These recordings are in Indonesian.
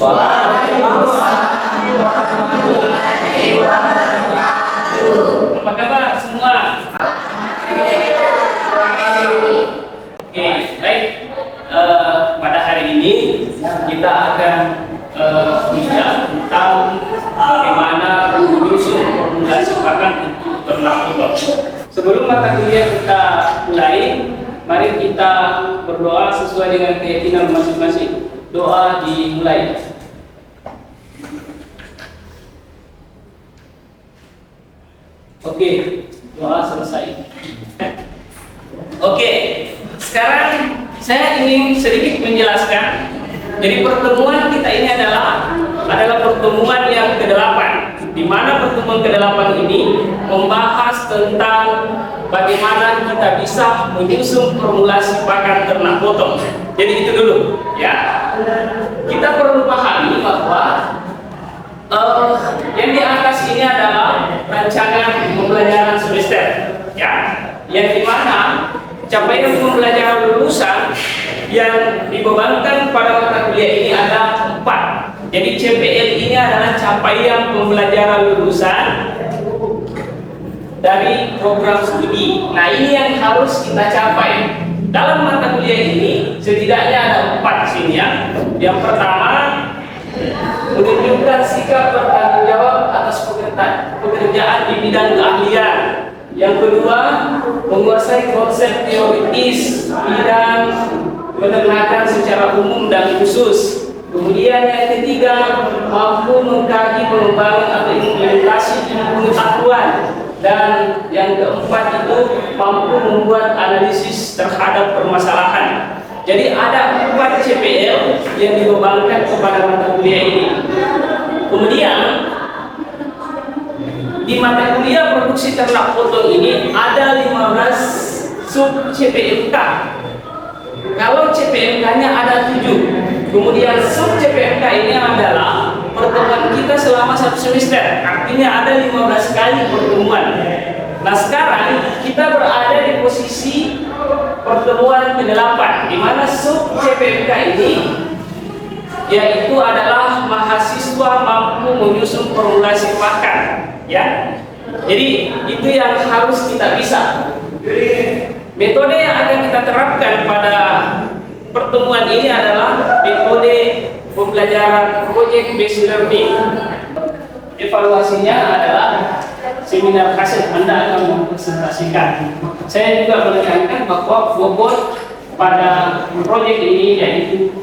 Waalaikumsalam warahmatullahi wabarakatuh. Apa kabar semua? Oke, baik. Pada hari ini kita akan bicara tentang bagaimana menyusun formulasi pakan untuk ternak kotor. Sebelum mata kuliah kita mulai, mari kita berdoa sesuai dengan keyakinan masing-masing. Doa dimulai. Oke, doa selesai. Oke, sekarang saya ingin sedikit menjelaskan. Jadi pertemuan kita ini adalah pertemuan yang ke-8, di mana pertemuan ke-8 ini membahas tentang bagaimana kita bisa menyusun formulasi pakan ternak potong. Jadi itu dulu, ya. Kita perlu pahami bahwa yang di atas ini adalah rancangan pembelajaran semester, ya, yang dimana capaian pembelajaran lulusan yang dibebankan pada mata kuliah ini ada 4. Jadi CPL ini adalah capaian pembelajaran lulusan dari program studi. Nah, ini yang harus kita capai. Dalam mata kuliah ini setidaknya ada 4 sini, ya. Yang pertama, menunjukkan sikap bertanggung jawab atas pekerjaan di bidang keahlian. Yang kedua, menguasai konsep teoritis bidang peternakan secara umum dan khusus. Kemudian yang ketiga, mampu mengkaji pengembangan atau implementasi ilmu pengetahuan. Dan yang keempat itu mampu membuat analisis terhadap permasalahan. Jadi ada 4 CPL yang dibebankan kepada mata kuliah ini. Kemudian di mata kuliah produksi ternak potong ini ada 15 sub CPMK. Kalau CPMK-nya ada 7. Kemudian sub CPMK ini adalah pertemuan kita selama 1 semester. Artinya ada 15 kali pertemuan. Nah, sekarang kita berada di posisi pertemuan ke-8, di mana sub CPMK ini yaitu adalah mahasiswa mampu menyusun formulasi pakan, ya. Jadi itu yang harus kita bisa. Metode yang akan kita terapkan pada pertemuan ini adalah metode pembelajaran project based learning. Evaluasinya adalah seminar hasil Anda akan mempresentasikan. Saya juga menekankan bahwa bobot pada proyek ini yaitu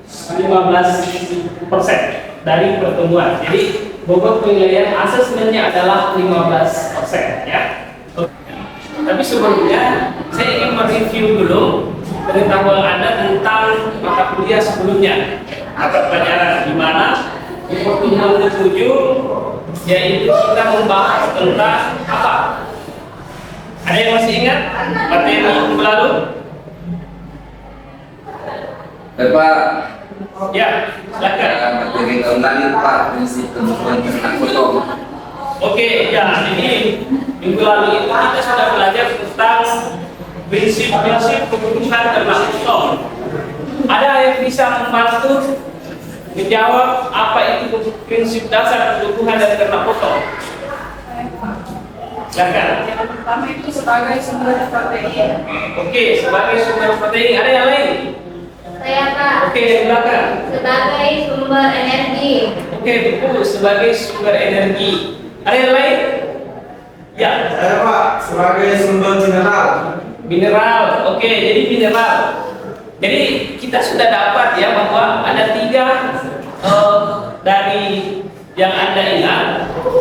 15% dari pertemuan. Jadi bobot penilaian asesmennya adalah 15%, ya. Tapi sebelumnya saya ingin mereview dulu pengetahuan Anda tentang mata kuliah sebelumnya. Mata pelajaran di mana di pertemuan ke-7 yaitu kita membahas tentang apa? Ada yang masih ingat materi minggu lalu? Bapak, ya, silakan. materi tahun lalu Pak, prinsip pembukuan ternak potong. Oke, ya, ini minggu lalu itu kita sudah belajar tentang prinsip-prinsip pembukuan ternak potong. Ada yang bisa membantu menjawab apa itu prinsip dasar pembukuan dari ternak potong? Silakan. Yang pertama itu sebagai sumber protein. Oke, sebagai sumber protein. Ada yang lain? Saya Pak. Oke, di belakang. Sebagai sumber energi. Oke, betul, sebagai sumber energi. Ada yang lain? Ya. Saya Pak, sebagai sumber mineral. Mineral. Oke, jadi mineral. Jadi kita sudah dapat ya bahwa ada 3 dari yang Anda ingat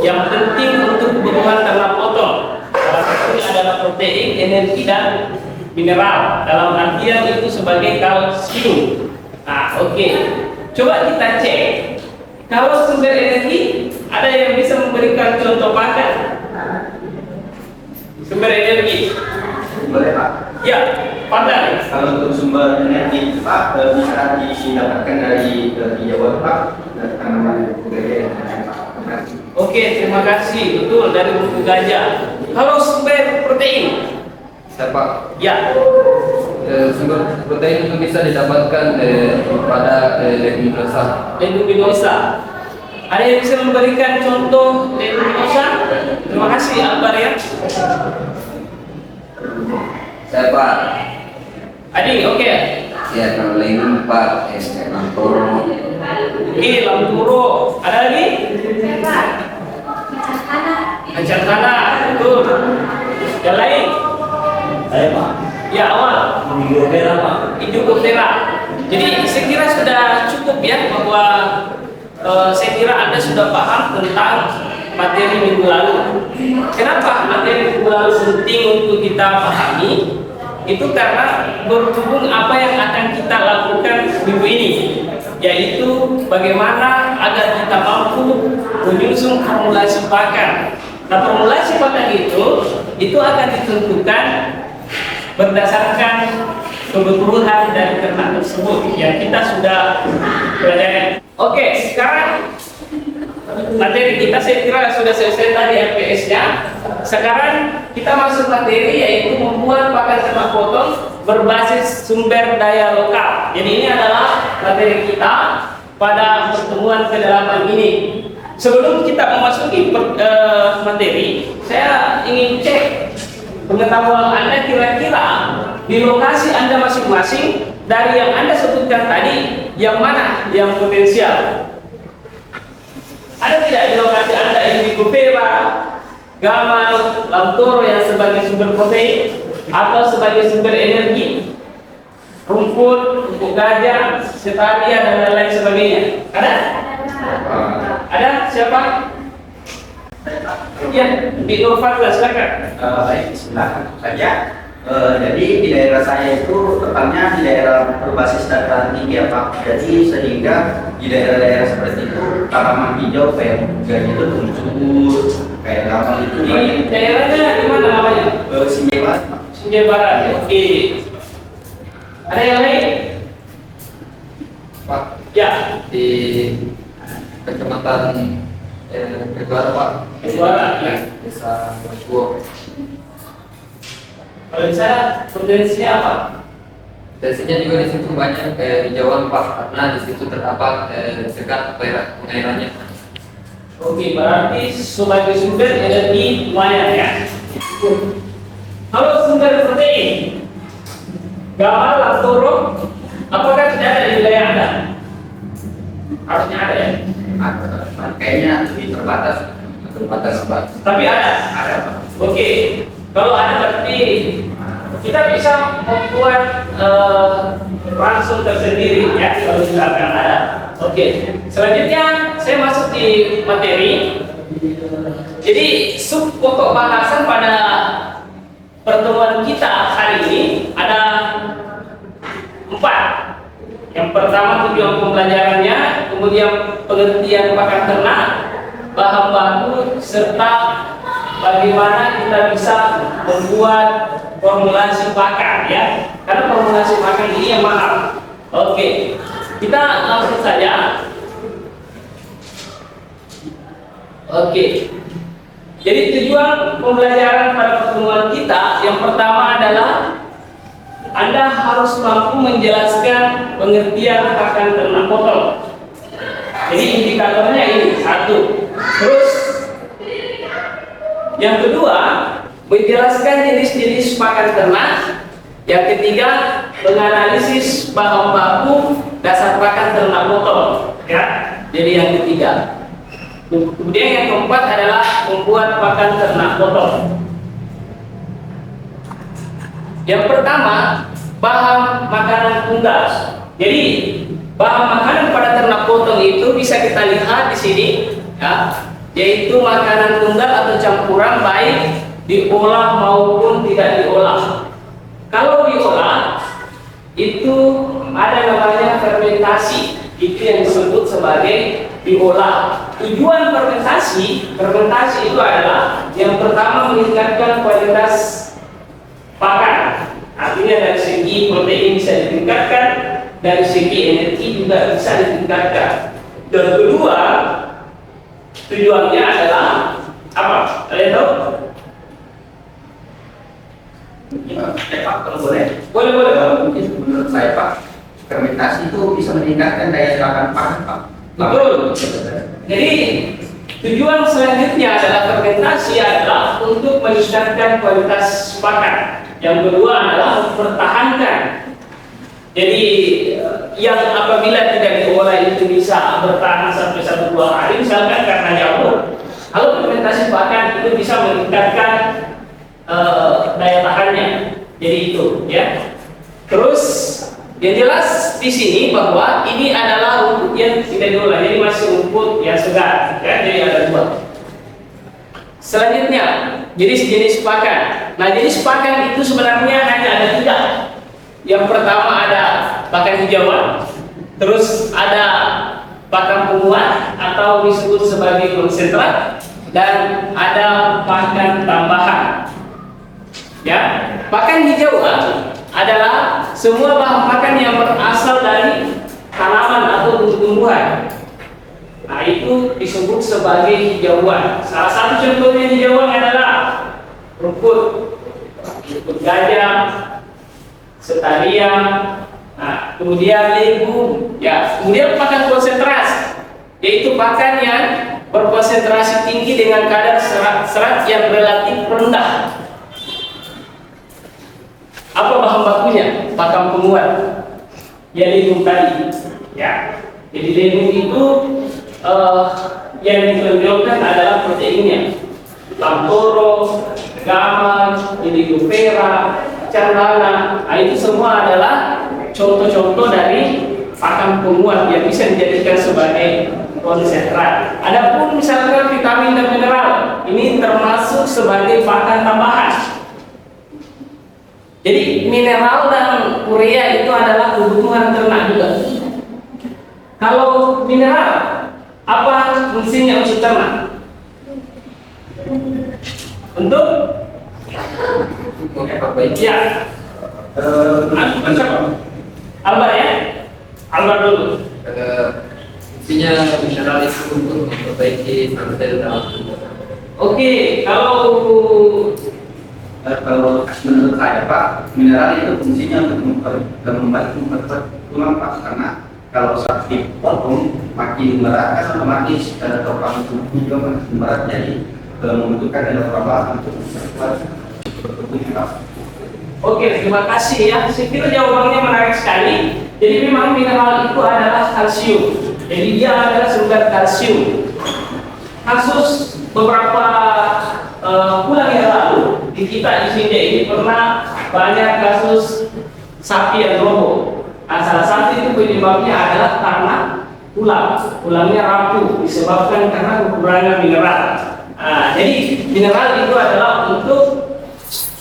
yang penting untuk kebutuhan ternak potong. Salah satunya adalah protein, energi, dan mineral. Dalam artian itu sebagai kalsium. Nah, oke. Coba kita cek. Kalau sumber energi, ada yang bisa memberikan contoh pakan? Sumber energi. Boleh Pak? Ya, pandang. Kalau untuk sumber energi Pak, bisa didapatkan dari hijauan Pak, dari tanaman gajah yang ada Pak. Oke, terima kasih. Betul, dari buku gajah. Kalau sumber protein? Bisa Pak? Ya. sumber protein itu bisa didapatkan pada leguminosa. Leguminosa. Ada yang bisa memberikan contoh leguminosa? Terima kasih Akbar ya. Saya Pak. Adi, oke. Ya kalau legum Pak, lamtoro. Oke, lamtoro. Ada lagi? Pak. Kacang tanah, betul. Yang lain? Saya Pak, Ya awal. Hijau merah Pak. Hijau kepera. Jadi saya kira sudah cukup ya bahwa saya kira Anda sudah paham tentang materi minggu lalu. Kenapa materi minggu lalu penting untuk kita pahami? Itu karena berhubung apa yang akan kita lakukan minggu ini, yaitu bagaimana agar kita mampu menyusun formulasi pakan. Nah, formulasi pakan itu akan ditentukan berdasarkan kebutuhan dari ternak tersebut yang kita sudah pelajari. Oke, sekarang materi kita saya kira sudah selesai tadi LPS-nya. Sekarang kita masuk materi yaitu membuat pakan ternak potong berbasis sumber daya lokal. Jadi ini adalah materi kita pada pertemuan ke-8 ini. Sebelum kita memasuki materi, saya ingin cek pengetahuan Anda kira-kira di lokasi Anda masing-masing dari yang Anda sebutkan tadi, yang mana yang potensial? Ada tidak di lokasi Anda indigo pera, gamal, lamtoro yang sebagai sumber protein atau sebagai sumber energi, rumput, rumput gajah, setaria dan lain-lain sebagainya? Ada? Ada? Siapa? Ya, di Nurfadla silakan. Baik, silakan saja. Jadi di daerah saya itu tepatnya di daerah berbasis dataran tinggi ya Pak. Jadi sehingga di daerah-daerah seperti itu tanaman hijau kayak gajah itu tumbuh subur, kayak gamal itu Di daerahnya di mana namanya? Sinjai Barat, Pak. Sinjai Barat. Oke. Ada yang lain? Pak, Ya. di kecamatan Kedua Pak. Kedua, ya. Desa Mangkuo. Kalau di sana potensinya apa? Potensinya juga di situ banyak hijauan Pak, karena di situ terdapat sekat pengairannya. Oke, berarti sebagai sumber energi lumayan ya. Kalau sumber protein, gamal, lamtoro, apakah tidak ada di wilayah Anda? Harusnya ada ya. Kayaknya lebih terbatas. Terbatas Pak. Tapi ada. Ada Pak. Oke, kalau ada berarti kita bisa membuat langsung tersendiri ya kalau misalkan ada. Oke, selanjutnya saya masuk di materi. Jadi sub pokok bahasan pada pertemuan kita hari ini ada 4. Yang pertama tujuan pembelajarannya, kemudian pengertian pakan ternak, bahan baku, serta bagaimana kita bisa membuat formulasi pakan ya. Karena formulasi pakan ini yang mahal. Oke, kita langsung saja. Oke. Jadi tujuan pembelajaran pada pertemuan kita yang pertama adalah Anda harus mampu menjelaskan pengertian pakan ternak potong. Jadi indikatornya ini 1. Terus yang kedua, menjelaskan jenis-jenis pakan ternak. Yang ketiga, menganalisis bahan baku dasar pakan ternak potong. Ya, jadi yang ketiga. Kemudian yang keempat adalah membuat pakan ternak potong. Yang pertama, bahan makanan tunggal. Jadi bahan makanan pada ternak potong itu bisa kita lihat di sini, ya, yaitu makanan tunggal atau campuran baik diolah maupun tidak diolah. Kalau diolah itu ada namanya fermentasi, itu yang disebut sebagai diolah. Tujuan fermentasi itu adalah yang pertama meningkatkan kualitas pakan. Artinya dari segi protein bisa ditingkatkan, dari segi energi juga bisa ditingkatkan. Dan kedua, tujuannya adalah apa? Kalian tahu? Pak, kalau boleh. Boleh, boleh. Mungkin menurut saya Pak, fermentasi itu bisa meningkatkan daya tahan pangan Pak. Betul. Jadi tujuan selanjutnya adalah fermentasi adalah untuk meningkatkan kualitas pakan. Yang kedua adalah mempertahankan. Jadi yang apabila tidak diolah itu bisa bertahan sampai 1-2 hari, misalkan karena jamur. Kalau fermentasi pakan itu bisa meningkatkan daya tahannya. Jadi itu, ya. Terus yang jelas di sini bahwa ini adalah rumput yang tidak diolah, jadi masih rumput yang segar, ya. Jadi ada 2. Selanjutnya, jenis pakan. Nah, jenis pakan itu sebenarnya hanya ada 3. Yang pertama ada pakan hijauan, terus ada pakan penguat atau disebut sebagai konsentrat, dan ada pakan tambahan. Ya, pakan hijauan adalah semua bahan pakan yang berasal dari tanaman atau tumbuhan. Nah, itu disebut sebagai hijauan. Salah satu contohnya hijauan adalah rumput gajah, setarian, nah, kemudian legum, ya, kemudian pakan konsentrat, yaitu pakan yang berkonsentrasi tinggi dengan kadar serat yang relatif rendah. Apa bahan bakunya? Pakan penguat, ya legum tadi, ya. Jadi legum itu yang ditonjolkan adalah proteinnya. Lamtoro, gamal, Indigofera, candana, nah itu semua adalah contoh-contoh dari pakan penguat yang bisa dijadikan sebagai konsentrat. Adapun misalkan vitamin dan mineral, ini termasuk sebagai pakan tambahan. Jadi mineral dan urea itu adalah kebutuhan ternak juga. Kalau mineral, apa fungsinya untuk ternak? Untuk ya, Albar ya, Albar dulu. Fungsinya mineral itu untuk memperbaiki sel dalam tubuh. Oke, kalau menurut saya Pak, mineral itu fungsinya untuk memperkuat tulang Pak, karena kalau saat dipotong makin berat kan otomatis topang tubuh juga makin berat, jadi membutuhkan ada tambahan untuk memperkuat tubuh Pak. Oke, terima kasih ya. Saya kira jawabannya menarik sekali. Jadi memang mineral itu adalah kalsium. Jadi dia adalah sumber kalsium. Kasus beberapa bulan yang lalu di kita di sini ini pernah banyak kasus sapi yang roboh. Nah, salah satu itu penyebabnya adalah karena tulangnya rapuh disebabkan karena kekurangan mineral. Nah, jadi mineral itu adalah untuk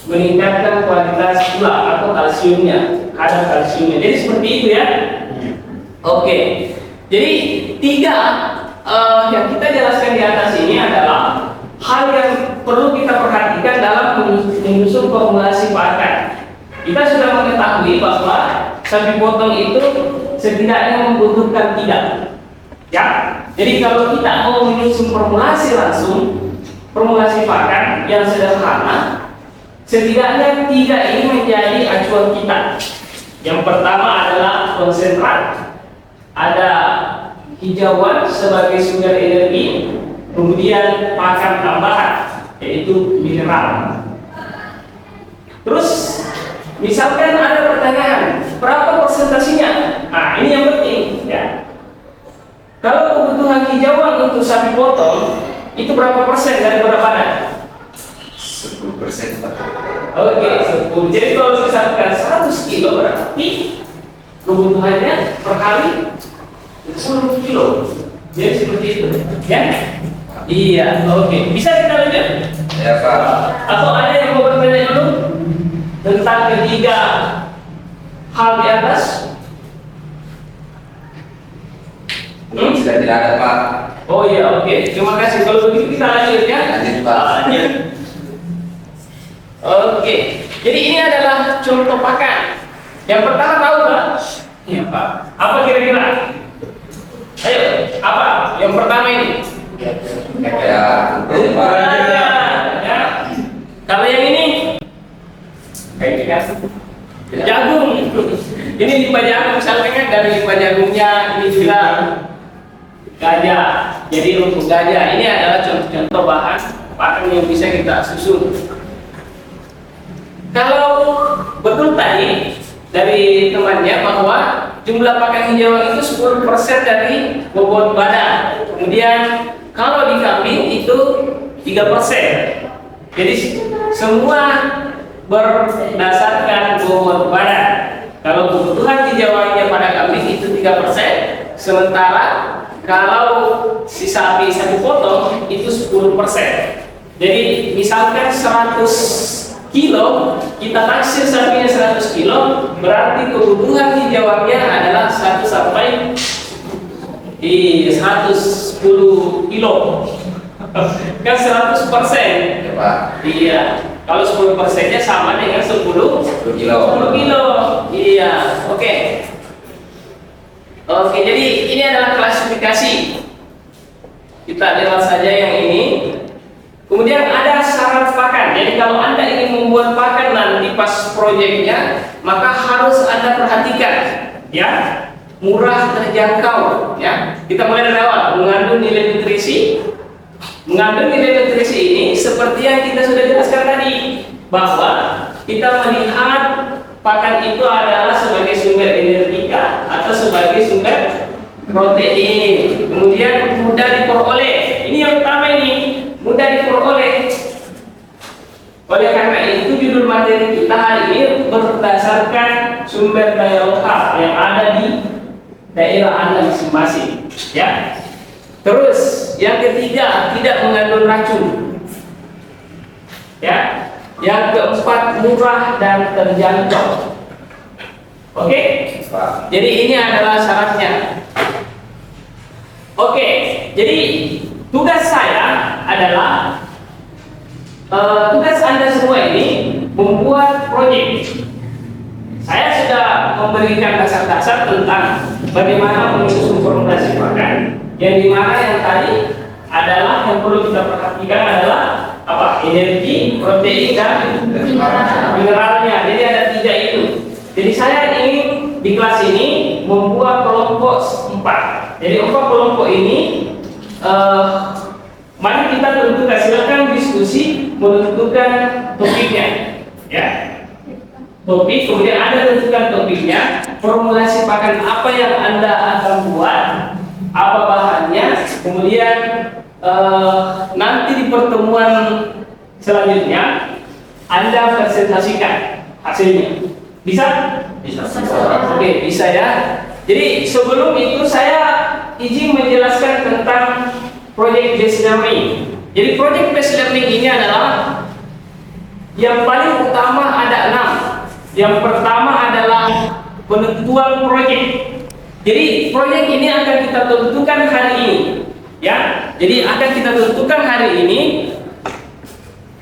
meningkatkan kualitas tulang atau kalsiumnya, kadar kalsiumnya. Jadi seperti itu ya. Oke. Jadi 3 yang kita jelaskan di atas ini adalah hal yang perlu kita perhatikan dalam menyusun formulasi pakan. Kita sudah mengetahui bahwa sapi potong itu setidaknya membutuhkan 3. Ya. Jadi kalau kita mau menyusun formulasi langsung, formulasi pakan yang sederhana, setidaknya 3 ini menjadi acuan kita. Yang pertama adalah konsentrat, ada hijauan sebagai sumber energi, kemudian pakan tambahan yaitu mineral. Terus misalkan ada pertanyaan, berapa persentasinya? Nah, ini yang penting ya. Kalau kebutuhan hijauan untuk sapi potong itu berapa persen dari berat badan? 10% Pak. Oke, 10. Jadi kalau misalkan 100 kilo berarti kebutuhannya per hari 10 kilo. Jadi seperti itu, ya? Iya, oke. Bisa kita lanjut? Ya Pak. Atau ada yang mau bertanya dulu tentang ketiga hal di atas? Sudah tidak ada Pak. Oh iya, oke. Terima kasih. Kalau begitu kita lanjut ya. Lanjut Pak. Lanjut. Oke. Jadi ini adalah contoh pakan. Yang pertama tahu Pak? Iya Pak. Apa kira-kira? Ayo, apa? Yang pertama ini. Ya, Pak. Ya. Kalau yang ini? Kayak Jagung. Ini limbah jagung, misalnya dari limbah jagungnya ini juga gajah. Jadi untuk gajah ini adalah contoh-contoh bahan pakan yang bisa kita susun. Kalau betul tadi dari temannya bahwa jumlah pakan hijauan itu 10% dari bobot badan. Kemudian kalau di kambing itu 3%. Jadi semua berdasarkan bobot badan. Kalau kebutuhan hijauannya pada kambing itu 3%, sementara kalau si sapi satu potong itu 10%. Jadi misalkan 100 kilo, kita taksir sapinya 100 kilo, berarti kebutuhan hijauannya adalah 1 sampai 110 kilo. Kan 100%. Ya Pak. Iya. Kalau 10%-nya sama dengan 10 kilo. 10 kilo. Iya. Oke. Oke, jadi ini adalah klasifikasi. Kita lewat saja yang ini. Kemudian ada syarat pakan. Jadi kalau Anda ingin membuat pakan nanti pas proyeknya, maka harus Anda perhatikan, ya, murah, terjangkau, ya. Kita mulai dari awal, mengandung nilai nutrisi. Mengandung nilai nutrisi ini seperti yang kita sudah jelaskan tadi, bahwa kita melihat pakan itu adalah sebagai sumber energetika atau sebagai sumber protein, kemudian mudah diperoleh. Ini yang pertama, ini mudah diperoleh. Oleh karena itu judul materi kita hari ini berdasarkan sumber daya lokal yang ada di daerah Anda masing-masing, ya. Terus yang ketiga, tidak mengandung racun, ya. Yang keempat, murah dan terjangkau. Oke, jadi ini adalah syaratnya. Oke, jadi tugas saya adalah tugas Anda semua ini membuat proyek. Saya sudah memberikan dasar-dasar tentang bagaimana menyusun formulasi pakan, yang dimana yang tadi adalah yang perlu kita perhatikan adalah apa? Energi, protein, dan mineralnya. Jadi ada 3 itu. Jadi saya ingin di kelas ini membuat kelompok 4. Jadi 4 kelompok ini mari kita tentukan, silakan diskusi menentukan topiknya, ya. Topik, kemudian Anda tentukan topiknya, formulasi pakan apa yang Anda akan buat, apa bahannya, kemudian nanti di pertemuan selanjutnya Anda presentasikan hasilnya. Bisa? Bisa. Oke, bisa ya. Jadi sebelum itu saya izin menjelaskan tentang project based learning. Jadi project based learning ini adalah yang paling utama ada 6. Yang pertama adalah penentuan proyek. Jadi proyek ini akan kita tentukan hari ini, ya. Jadi akan kita tentukan hari ini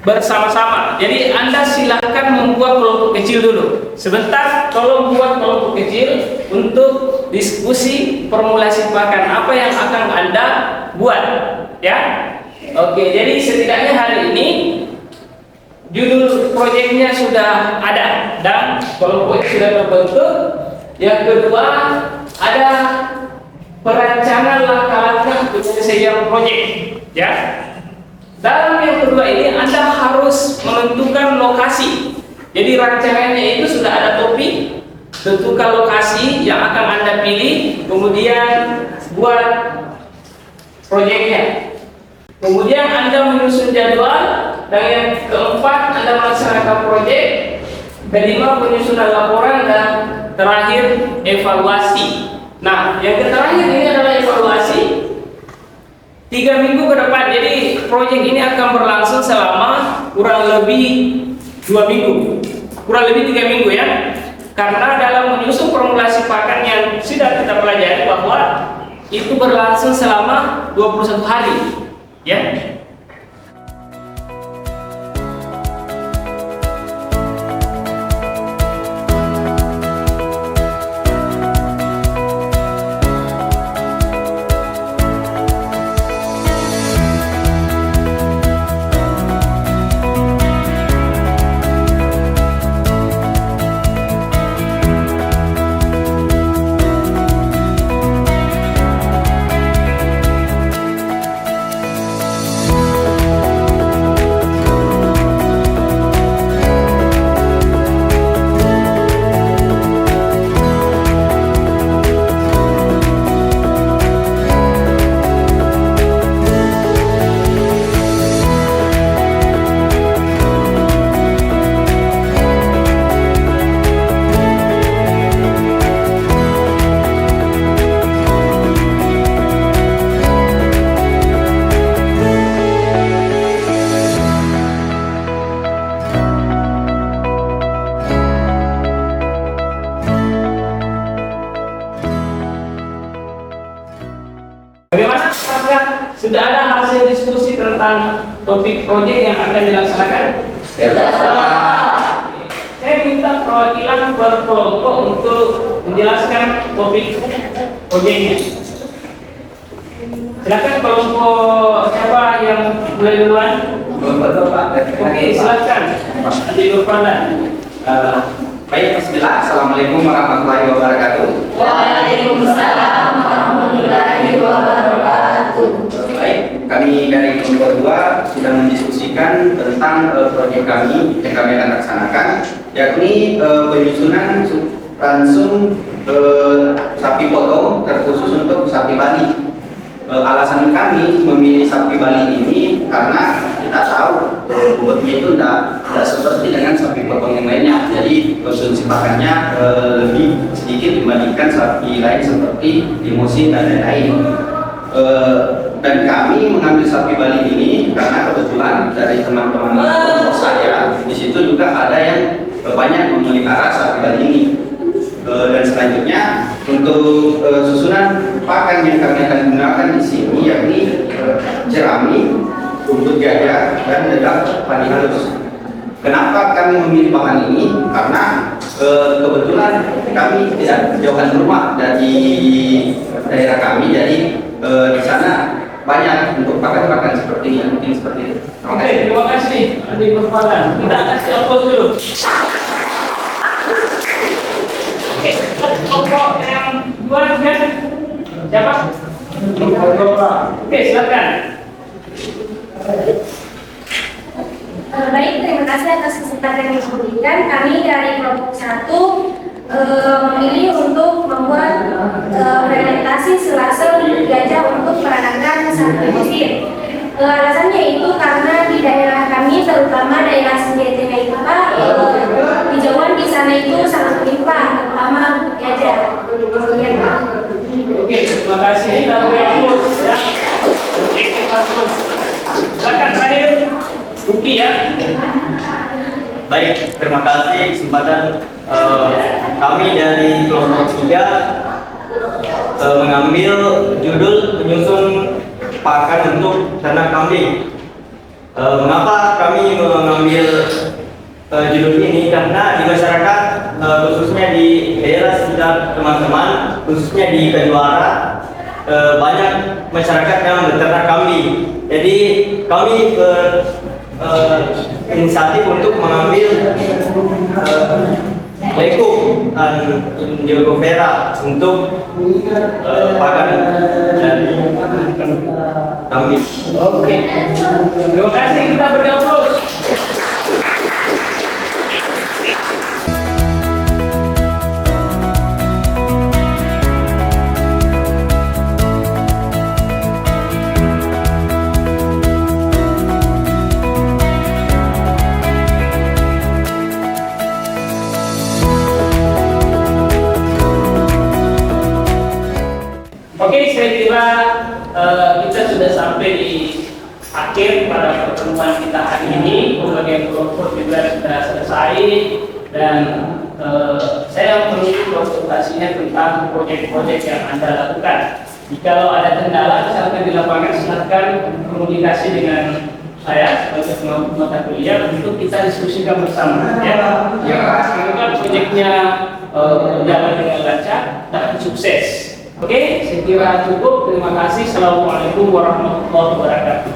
bersama-sama. Jadi Anda silakan membuat kelompok kecil dulu. Sebentar, tolong buat kelompok kecil untuk diskusi formulasi pakan apa yang akan Anda buat, ya. Oke, jadi setidaknya hari ini judul proyeknya sudah ada dan kelompok sudah terbentuk. Yang kedua, ada perancangan langkah-langkah penyelesaian proyek, ya. Dalam yang kedua ini Anda harus menentukan lokasi. Jadi rancangannya itu sudah ada topik, tentukan lokasi yang akan Anda pilih, kemudian buat proyeknya. Kemudian Anda menyusun jadwal, dan yang keempat Anda melaksanakan proyek, kelima penyusunan laporan, dan terakhir evaluasi. Nah, yang terakhir ini adalah evaluasi 3 minggu ke depan. Jadi proyek ini akan berlangsung selama kurang lebih 2 minggu, kurang lebih 3 minggu, ya. Karena dalam menyusun formulasi pakan yang sudah kita pelajari bahwa itu berlangsung selama 21 hari, ya. Sudah ada hasil diskusi tentang topik proyek yang akan dilaksanakan? Saya minta perwakilan berkelompok untuk menjelaskan topik proyeknya. Silakan kelompok siapa yang mulai duluan? Oke, silakan. Nanti berpandang. Baik, bismillah. Assalamualaikum warahmatullahi wabarakatuh. Waalaikumsalam warahmatullahi wabarakatuh. Baik, kami dari kelompok 2 sudah mendiskusikan tentang proyek kami yang kami akan laksanakan, yakni penyusunan ransum sapi potong terkhusus untuk sapi Bali. Alasan kami memilih sapi Bali ini karena kita tahu bobotnya itu tidak seperti dengan sapi potong yang lainnya. Jadi konsumsi pakannya lebih sedikit dibandingkan sapi lain seperti Limousin dan lain-lain. Dan kami mengambil sapi Bali ini karena kebetulan dari teman-teman kelompok saya di situ juga ada yang banyak memelihara sapi Bali ini. Dan selanjutnya untuk susunan pakan yang kami akan gunakan di sini yakni jerami, rumput gajah, dan dedak padi halus. Kenapa kami memilih bahan ini? Karena kebetulan kami tidak jauhan rumah dari daerah kami, jadi di sana banyak untuk pakan-pakan seperti ini, mungkin seperti itu. Oke, terima kasih. Nanti berpandang. Kita kasih aplaus dulu. Oke, kelompok yang dua kan siapa? Oke, silakan. Baik, terima kasih atas kesempatan yang diberikan. Kami dari kelompok 1 memilih untuk membuat fermentasi selasel gajah untuk peranakan sapi Limousin. Alasannya itu karena di daerah kami, terutama daerah Senjatena itu Pak, hijauan di sana itu sangat melimpah, terutama gajah. Demikian Pak. Oke, terima kasih. Kita beri aplaus ya. Oke, aplaus. Silakan terakhir, Ruki ya. Baik, terima kasih kesempatan kami dari kelompok 3 mengambil judul penyusun pakan untuk ternak kambing. Mengapa kami mengambil judul ini? Karena di masyarakat, khususnya di daerah sekitar teman-teman, khususnya di Kejuara, banyak masyarakat yang beternak kambing. Jadi kami inisiatif untuk mengambil Leko dan Indiogo Vera untuk pakan dan kambing. Oke, terima kasih. Kita beri aplaus. Oke, saya kira kita sudah sampai di akhir pada pertemuan kita hari ini. Pembagian kelompok juga sudah selesai dan saya menunggu konsultasinya tentang proyek-proyek yang Anda lakukan. Jika ada kendala, misalkan di lapangan, silakan komunikasi dengan saya sebagai pengampu mata kuliah untuk kita diskusikan bersama. Ya, semoga proyeknya berjalan dengan lancar dan sukses. Oke, saya kira cukup. Terima kasih. Assalamualaikum warahmatullahi wabarakatuh.